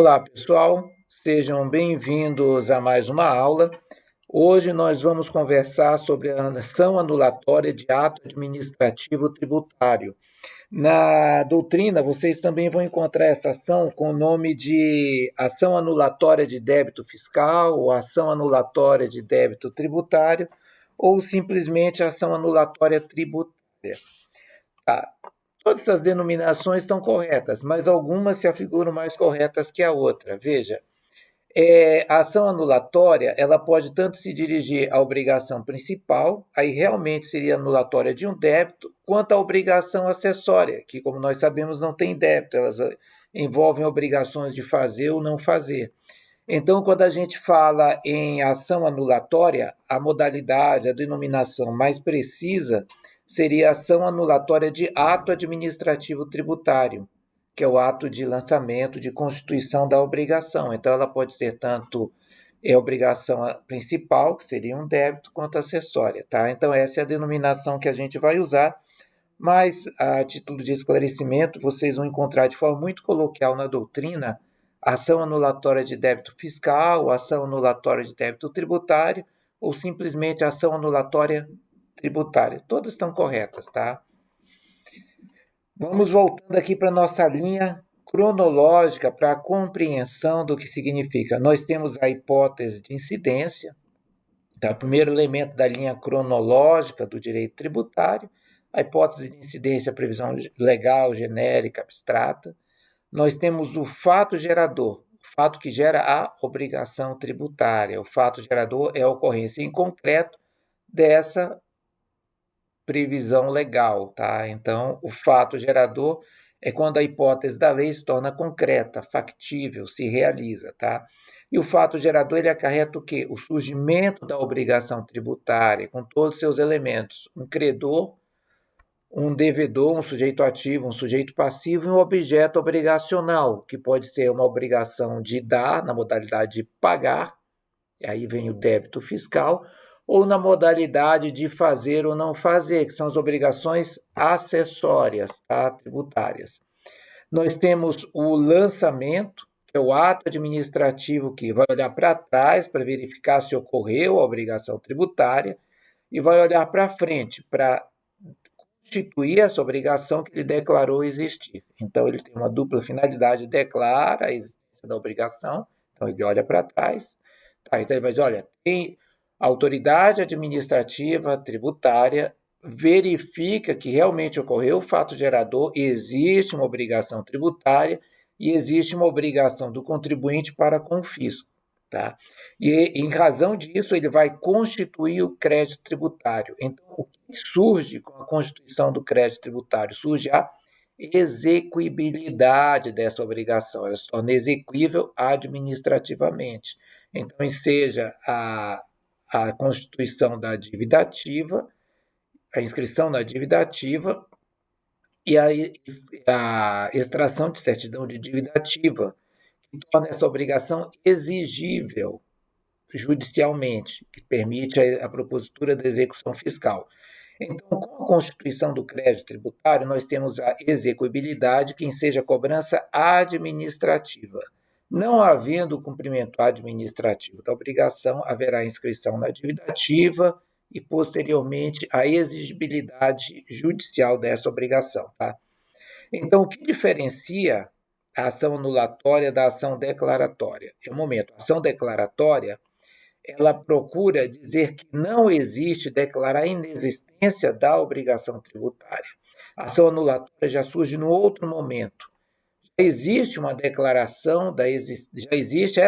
Olá, pessoal, sejam bem-vindos a mais uma aula. Hoje nós vamos conversar sobre a ação anulatória de ato administrativo tributário. Na doutrina, vocês também vão encontrar essa ação com o nome de ação anulatória de débito fiscal, ou ação anulatória de débito tributário, ou simplesmente ação anulatória tributária. Tá. Todas essas denominações estão corretas, mas algumas se afiguram mais corretas que a outra. Veja, a ação anulatória, ela pode tanto se dirigir à obrigação principal, aí realmente seria anulatória de um débito, quanto à obrigação acessória, que, como nós sabemos, não tem débito, elas envolvem obrigações de fazer ou não fazer. Então, quando a gente fala em ação anulatória, a modalidade, a denominação mais precisa seria a ação anulatória de ato administrativo tributário, que é o ato de lançamento, de constituição da obrigação. Então, ela pode ser tanto obrigação principal, que seria um débito, quanto acessória, tá? Então, essa é a denominação que a gente vai usar, mas, a título de esclarecimento, vocês vão encontrar de forma muito coloquial na doutrina ação anulatória de débito fiscal, ação anulatória de débito tributário, ou simplesmente ação anulatória tributária. Todas estão corretas, tá? Vamos voltando aqui para a nossa linha cronológica para a compreensão do que significa. Nós temos a hipótese de incidência, tá? O primeiro elemento da linha cronológica do direito tributário, a hipótese de incidência, previsão legal, genérica, abstrata. Nós temos o fato gerador, o fato que gera a obrigação tributária. O fato gerador é a ocorrência em concreto dessa previsão legal, tá? Então, o fato gerador é quando a hipótese da lei se torna concreta, factível, se realiza, tá? E o fato gerador, ele acarreta o quê? O surgimento da obrigação tributária, com todos os seus elementos. Um credor, um devedor, um sujeito ativo, um sujeito passivo e um objeto obrigacional, que pode ser uma obrigação de dar, na modalidade de pagar, e aí vem o débito fiscal, ou na modalidade de fazer ou não fazer, que são as obrigações acessórias, tá? Tributárias. Nós temos o lançamento, que é o ato administrativo que vai olhar para trás para verificar se ocorreu a obrigação tributária e vai olhar para frente para constituir essa obrigação que ele declarou existir. Então, ele tem uma dupla finalidade, declara a existência da obrigação, então ele olha para trás, tá? Então ele vai dizer, olha, tem a autoridade administrativa tributária verifica que realmente ocorreu o fato gerador, existe uma obrigação tributária e existe uma obrigação do contribuinte para com o fisco. Tá? E, em razão disso, ele vai constituir o crédito tributário. Então, o que surge com a constituição do crédito tributário? Surge a execuibilidade dessa obrigação, ela se torna exequível administrativamente. Então, seja a constituição da dívida ativa, a inscrição na dívida ativa e a extração de certidão de dívida ativa, que torna essa obrigação exigível judicialmente, que permite a propositura da execução fiscal. Então, com a constituição do crédito tributário, nós temos a execuibilidade que enseja a cobrança administrativa. Não havendo cumprimento administrativo da obrigação, haverá inscrição na dívida ativa e, posteriormente, a exigibilidade judicial dessa obrigação. Tá? Então, o que diferencia a ação anulatória da ação declaratória? É o momento. A ação declaratória, ela procura dizer que não existe, declarar a inexistência da obrigação tributária. A ação anulatória já surge no outro momento. Já existe uma declaração, já existe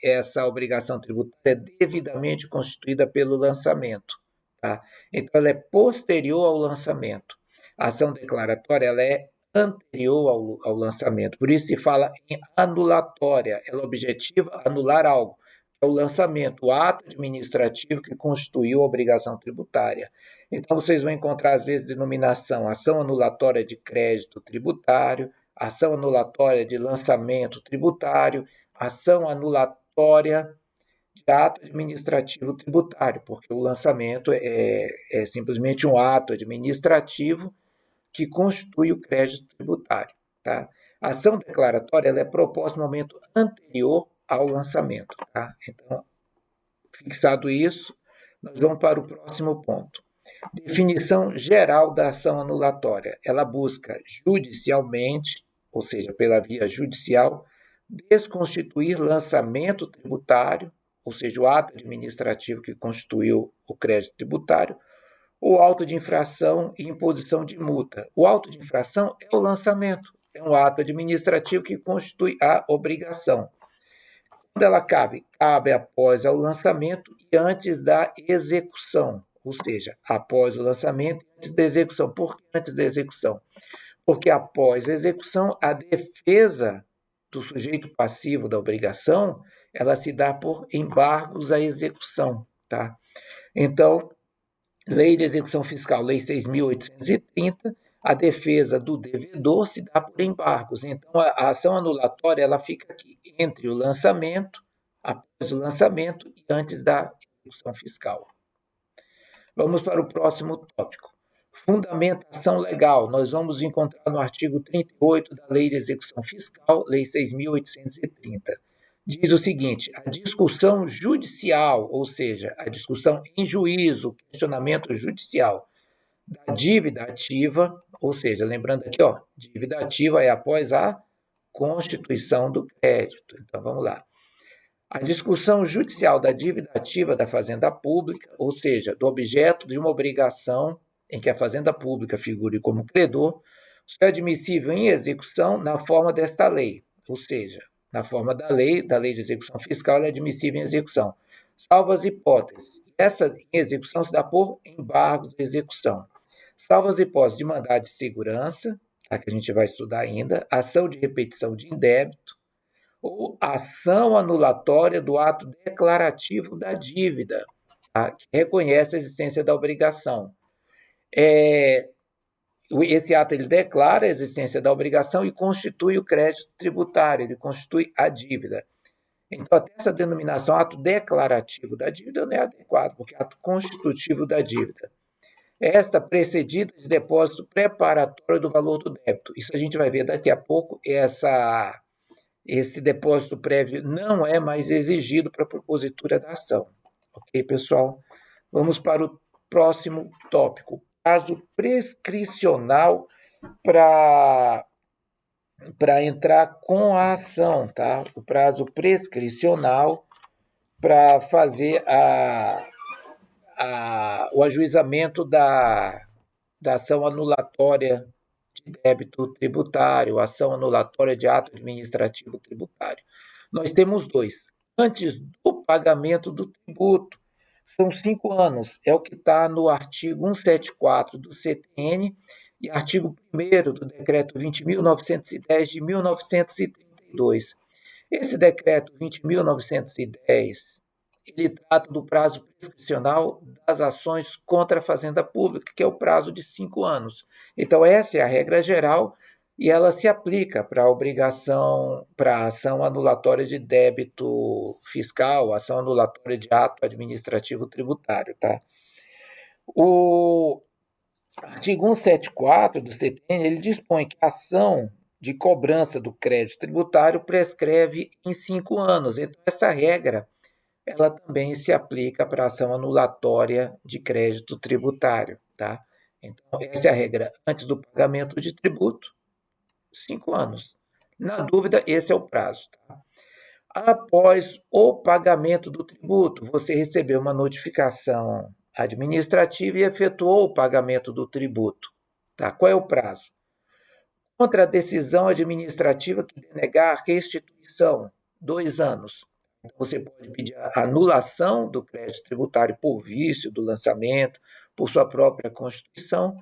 essa obrigação tributária devidamente constituída pelo lançamento. Tá? Então, ela é posterior ao lançamento. A ação declaratória ela é anterior ao lançamento, por isso se fala em anulatória, ela objetiva anular algo. É o lançamento, o ato administrativo que constituiu a obrigação tributária. Então, vocês vão encontrar, às vezes, denominação ação anulatória de crédito tributário, ação anulatória de lançamento tributário, ação anulatória de ato administrativo tributário, porque o lançamento é simplesmente um ato administrativo que constitui o crédito tributário. tá? A ação declaratória ela é proposta no momento anterior ao lançamento, tá? Então, fixado isso, nós vamos para o próximo ponto. Definição geral da ação anulatória. Ela busca judicialmente, ou seja, pela via judicial, desconstituir lançamento tributário, ou seja, o ato administrativo que constituiu o crédito tributário, ou auto de infração e imposição de multa. O auto de infração é o lançamento, é um ato administrativo que constitui a obrigação. Quando ela cabe? Cabe após o lançamento e antes da execução, ou seja, após o lançamento e antes da execução. Por que antes da execução? Porque após a execução, a defesa do sujeito passivo da obrigação, ela se dá por embargos à execução, tá? Então, Lei de Execução Fiscal, Lei 6.830, a defesa do devedor se dá por embargos. Então, a ação anulatória ela fica aqui entre o lançamento, após o lançamento e antes da execução fiscal. Vamos para o próximo tópico. Fundamentação legal. Nós vamos encontrar no artigo 38 da Lei de Execução Fiscal, Lei 6.830. Diz o seguinte: a discussão judicial, ou seja, a discussão em juízo, o questionamento judicial da dívida ativa, ou seja, lembrando aqui, ó, dívida ativa é após a constituição do crédito. Então, vamos lá. A discussão judicial da dívida ativa da Fazenda Pública, ou seja, do objeto de uma obrigação em que a Fazenda Pública figure como credor, é admissível em execução na forma desta lei, ou seja, na forma da lei de execução fiscal, ela é admissível em execução, salvo as hipóteses. Essa execução se dá por embargos de execução. Salvo as hipóteses de mandado de segurança, tá, que a gente vai estudar ainda, ação de repetição de indébito, ou ação anulatória do ato declarativo da dívida, tá, que reconhece a existência da obrigação. Esse ato ele declara a existência da obrigação e constitui o crédito tributário, ele constitui a dívida. Então, até essa denominação, ato declarativo da dívida, não é adequado, porque é ato constitutivo da dívida. Esta precedida de depósito preparatório do valor do débito. Isso a gente vai ver daqui a pouco. Esse depósito prévio não é mais exigido para a propositura da ação. Ok, pessoal? Vamos para o próximo tópico. Prazo prescricional para entrar com a ação, tá? O prazo prescricional para fazer o ajuizamento da ação anulatória de débito tributário, ação anulatória de ato administrativo tributário. Nós temos dois. Antes do pagamento do tributo, são 5 anos, é o que está no artigo 174 do CTN e artigo 1º do decreto 20.910 de 1932. Esse decreto 20.910, ele trata do prazo prescricional das ações contra a Fazenda Pública, que é o prazo de 5 anos. Então, essa é a regra geral e ela se aplica para a obrigação, para a ação anulatória de débito fiscal, ação anulatória de ato administrativo tributário, tá? O artigo 174 do CTN, ele dispõe que a ação de cobrança do crédito tributário prescreve em 5 anos. Então, essa regra ela também se aplica para a ação anulatória de crédito tributário, tá? Então, essa é a regra antes do pagamento de tributo, 5 anos. Na dúvida, esse é o prazo, tá? Após o pagamento do tributo, você recebeu uma notificação administrativa e efetuou o pagamento do tributo, tá? Qual é o prazo? Contra a decisão administrativa que denegar restituição, 2 anos. Você pode pedir a anulação do crédito tributário por vício do lançamento, por sua própria constituição,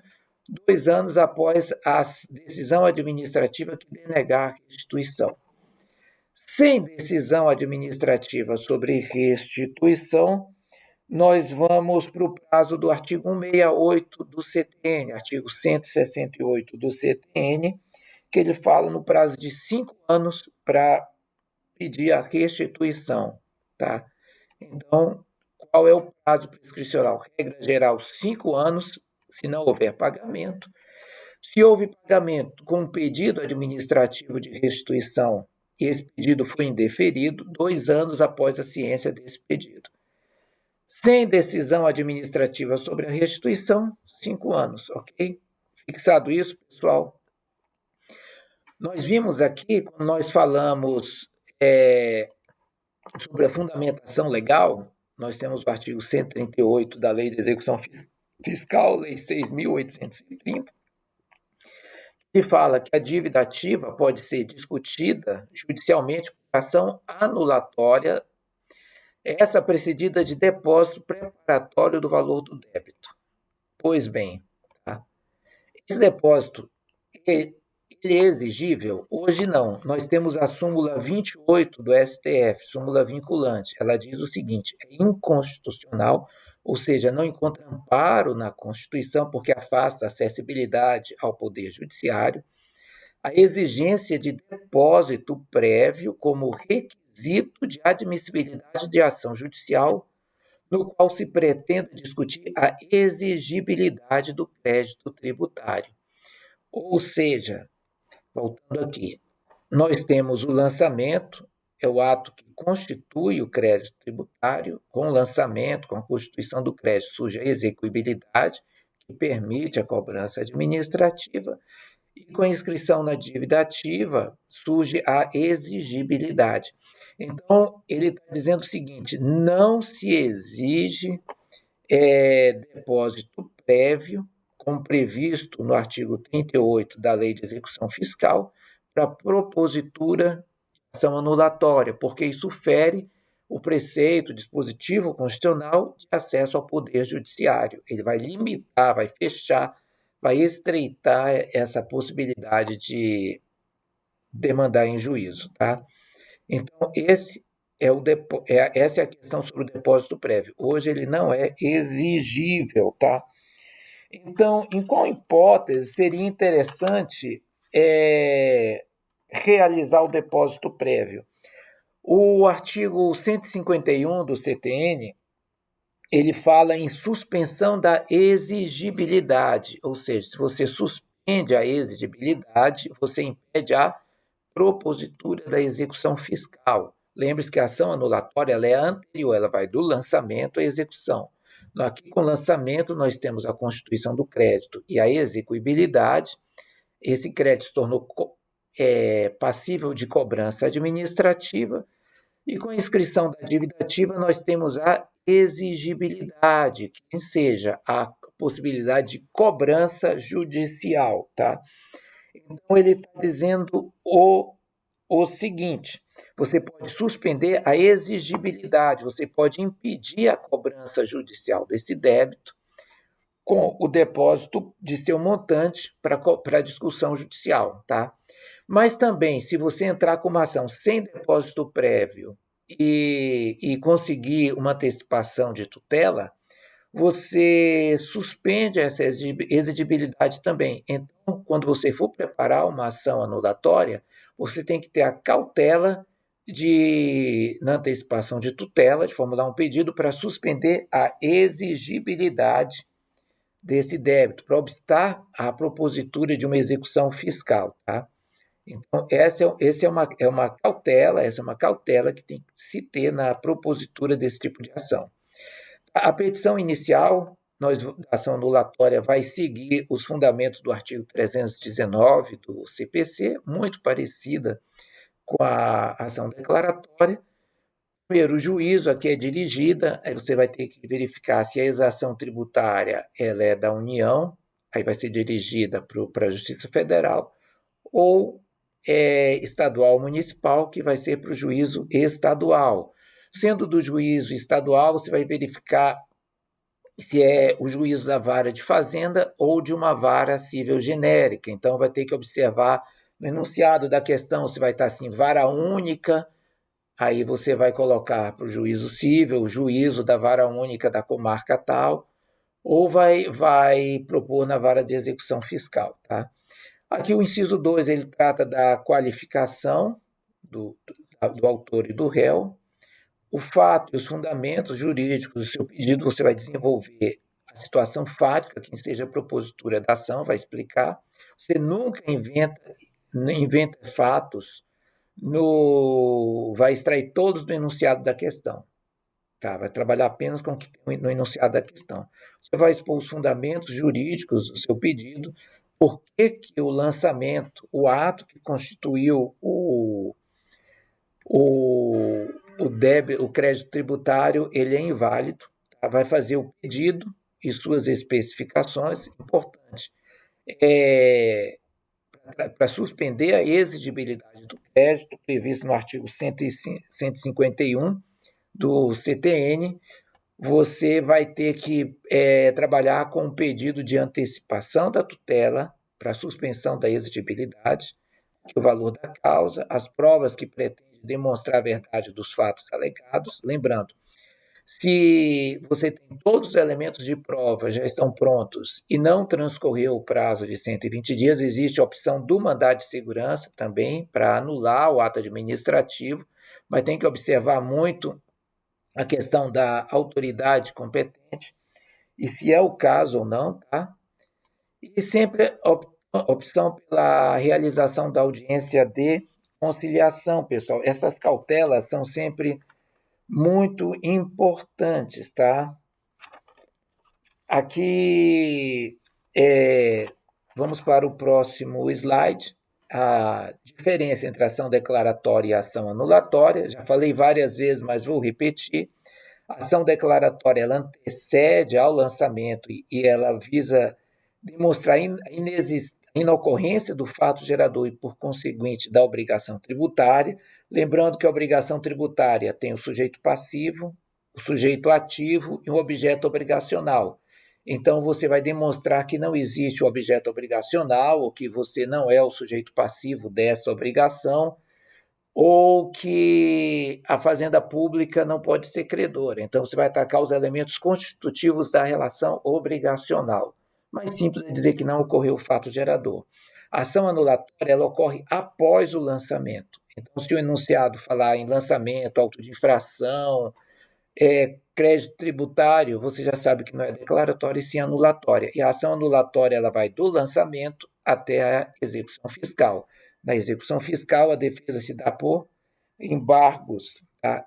2 anos após a decisão administrativa que denegar restituição. Sem decisão administrativa sobre restituição, nós vamos para o prazo do artigo 168 do CTN, artigo 168 do CTN, que ele fala no prazo de 5 anos para pedir a restituição, tá? Então, qual é o prazo prescricional? Regra geral, 5 anos, se não houver pagamento. Se houve pagamento com um pedido administrativo de restituição e esse pedido foi indeferido, 2 anos após a ciência desse pedido. Sem decisão administrativa sobre a restituição, 5 anos, ok? Fixado isso, pessoal, nós vimos aqui, quando nós falamos sobre a fundamentação legal, nós temos o artigo 138 da Lei de Execução Fiscal, Lei 6.830, que fala que a dívida ativa pode ser discutida judicialmente por ação anulatória, essa precedida de depósito preparatório do valor do débito. Pois bem, tá? Esse depósito, ele é exigível? Hoje não. Nós temos a súmula 28 do STF, súmula vinculante. Ela diz o seguinte: é inconstitucional, ou seja, não encontra amparo na Constituição porque afasta a acessibilidade ao Poder Judiciário, a exigência de depósito prévio como requisito de admissibilidade de ação judicial no qual se pretende discutir a exigibilidade do crédito tributário. Ou seja, voltando aqui, nós temos o lançamento, é o ato que constitui o crédito tributário. Com o lançamento, com a constituição do crédito, surge a execuibilidade, que permite a cobrança administrativa, e com a inscrição na dívida ativa, surge a exigibilidade. Então, ele está dizendo o seguinte: não se exige depósito prévio, como previsto no artigo 38 da Lei de Execução Fiscal, para propositura de ação anulatória, porque isso fere o preceito, o dispositivo constitucional de acesso ao Poder Judiciário. Ele vai limitar, vai fechar, vai estreitar essa possibilidade de demandar em juízo, tá? Então, essa é a questão sobre o depósito prévio. Hoje ele não é exigível, tá? Então, em qual hipótese seria interessante realizar o depósito prévio? O artigo 151 do CTN, ele fala em suspensão da exigibilidade, ou seja, se você suspende a exigibilidade, você impede a propositura da execução fiscal. Lembre-se que a ação anulatória ela é anterior, ela vai do lançamento à execução. Aqui, com o lançamento, nós temos a constituição do crédito e a execuibilidade. Esse crédito se tornou passível de cobrança administrativa, e com a inscrição da dívida ativa, nós temos a exigibilidade, que seja a possibilidade de cobrança judicial, tá? Então, ele está dizendo o seguinte: você pode suspender a exigibilidade, você pode impedir a cobrança judicial desse débito com o depósito de seu montante para discussão judicial, tá? Mas também, se você entrar com uma ação sem depósito prévio e conseguir uma antecipação de tutela, você suspende essa exigibilidade também. Então, quando você for preparar uma ação anulatória, você tem que ter a cautela na antecipação de tutela, de formular um pedido para suspender a exigibilidade desse débito, para obstar a propositura de uma execução fiscal, tá? Então, essa é uma cautela que tem que se ter na propositura desse tipo de ação. A petição inicial, a ação anulatória vai seguir os fundamentos do artigo 319 do CPC, muito parecida com a ação declaratória. Primeiro, o juízo aqui é dirigida, aí você vai ter que verificar se a exação tributária ela é da União, aí vai ser dirigida para a Justiça Federal, ou estadual ou municipal, que vai ser para o juízo estadual. Sendo do juízo estadual, você vai verificar se é o juízo da vara de fazenda ou de uma vara civil genérica. Então, vai ter que observar no enunciado da questão se vai estar assim, vara única. Aí você vai colocar para o juízo civil, o juízo da vara única da comarca tal, ou vai propor na vara de execução fiscal, tá? Aqui o inciso 2, ele trata da qualificação do autor e do réu. O fato e os fundamentos jurídicos do seu pedido, você vai desenvolver a situação fática, quem seja a propositura da ação, vai explicar. Você nunca inventa fatos vai extrair todos do enunciado da questão. Tá? Vai trabalhar apenas com o que tem no enunciado da questão. Você vai expor os fundamentos jurídicos do seu pedido, por que o lançamento, o ato que constituiu o, o crédito tributário, ele é inválido. Tá? Vai fazer o pedido e suas especificações. Importante. Para suspender a exigibilidade do crédito previsto no artigo 151 do CTN, você vai ter que trabalhar com um pedido de antecipação da tutela para suspensão da exigibilidade, o valor da causa, as provas que pretendem demonstrar a verdade dos fatos alegados. Lembrando, se você tem todos os elementos de prova, já estão prontos e não transcorreu o prazo de 120 dias, existe a opção do mandado de segurança também para anular o ato administrativo, mas tem que observar muito a questão da autoridade competente e se é o caso ou não, tá? E sempre opção pela realização da audiência de conciliação, pessoal. Essas cautelas são sempre muito importantes, tá? Aqui, vamos para o próximo slide. A diferença entre ação declaratória e ação anulatória. Já falei várias vezes, mas vou repetir. A ação declaratória ela antecede ao lançamento e ela visa demonstrar a inocorrência do fato gerador e, por conseguinte, da obrigação tributária. Lembrando que a obrigação tributária tem o sujeito passivo, o sujeito ativo e um objeto obrigacional. Então, você vai demonstrar que não existe o objeto obrigacional ou que você não é o sujeito passivo dessa obrigação, ou que a fazenda pública não pode ser credora. Então, você vai atacar os elementos constitutivos da relação obrigacional. Mais simples é dizer que não ocorreu o fato gerador. A ação anulatória ela ocorre após o lançamento. Então, se o enunciado falar em lançamento, auto de infração, crédito tributário, você já sabe que não é declaratória e sim anulatória. E a ação anulatória ela vai do lançamento até a execução fiscal. Na execução fiscal, a defesa se dá por embargos. Tá?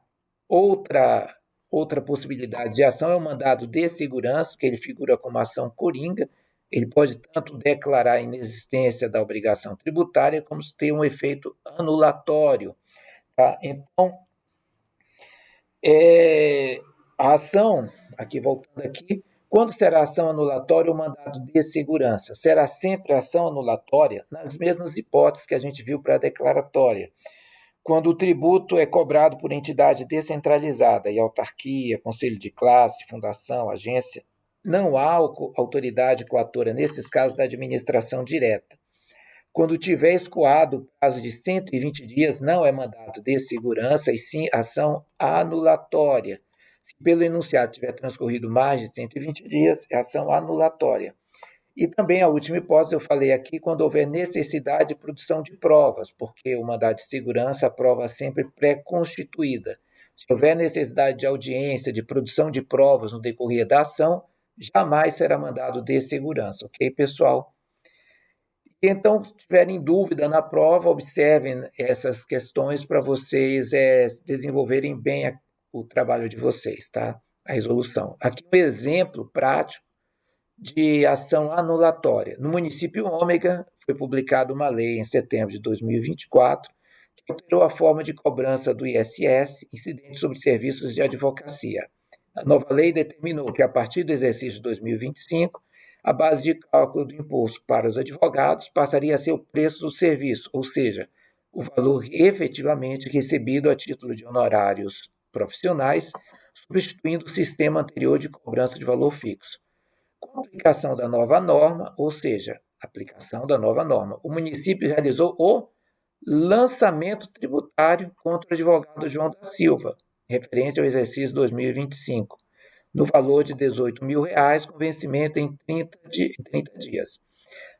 Outra possibilidade de ação é o mandado de segurança, que ele figura como ação coringa. Ele pode tanto declarar a inexistência da obrigação tributária, como ter um efeito anulatório. Tá? Então, a ação, aqui voltando aqui, quando será ação anulatória ou mandado de segurança? Será sempre ação anulatória nas mesmas hipóteses que a gente viu para a declaratória. Quando o tributo é cobrado por entidade descentralizada e autarquia, conselho de classe, fundação, agência, não há autoridade coatora nesses casos da administração direta. Quando tiver escoado o prazo de 120 dias, não é mandado de segurança, e sim ação anulatória. Se pelo enunciado tiver transcorrido mais de 120 dias, é ação anulatória. E também a última hipótese, eu falei aqui, quando houver necessidade de produção de provas, porque o mandado de segurança, a prova é sempre pré-constituída. Se houver necessidade de audiência, de produção de provas no decorrer da ação, jamais será mandado de segurança, ok, pessoal? Então, se tiverem dúvida na prova, observem essas questões para vocês desenvolverem bem o trabalho de vocês, tá? A resolução. Aqui um exemplo prático de ação anulatória. No município Ômega, foi publicada uma lei em setembro de 2024 que alterou a forma de cobrança do ISS, incidente sobre serviços de advocacia. A nova lei determinou que, a partir do exercício de 2025, a base de cálculo do imposto para os advogados passaria a ser o preço do serviço, ou seja, o valor efetivamente recebido a título de honorários profissionais, substituindo o sistema anterior de cobrança de valor fixo. Com a aplicação da nova norma, ou seja, aplicação da nova norma, o município realizou o lançamento tributário contra o advogado João da Silva, referente ao exercício 2025, no valor de R$ 18.000, com vencimento em 30 dias.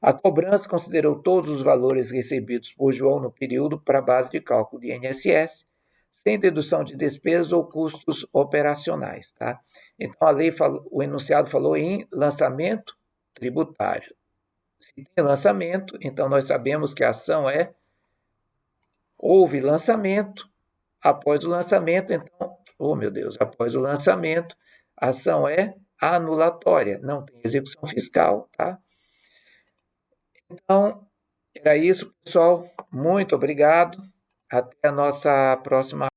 A cobrança considerou todos os valores recebidos por João no período para a base de cálculo do INSS, sem dedução de despesas ou custos operacionais. Tá? Então, o enunciado falou em lançamento tributário. Se tem lançamento, então nós sabemos que a ação houve lançamento, após o lançamento, então, oh meu Deus, após o lançamento, a ação é anulatória, não tem execução fiscal, tá? Então, era isso, pessoal. Muito obrigado. Até a nossa próxima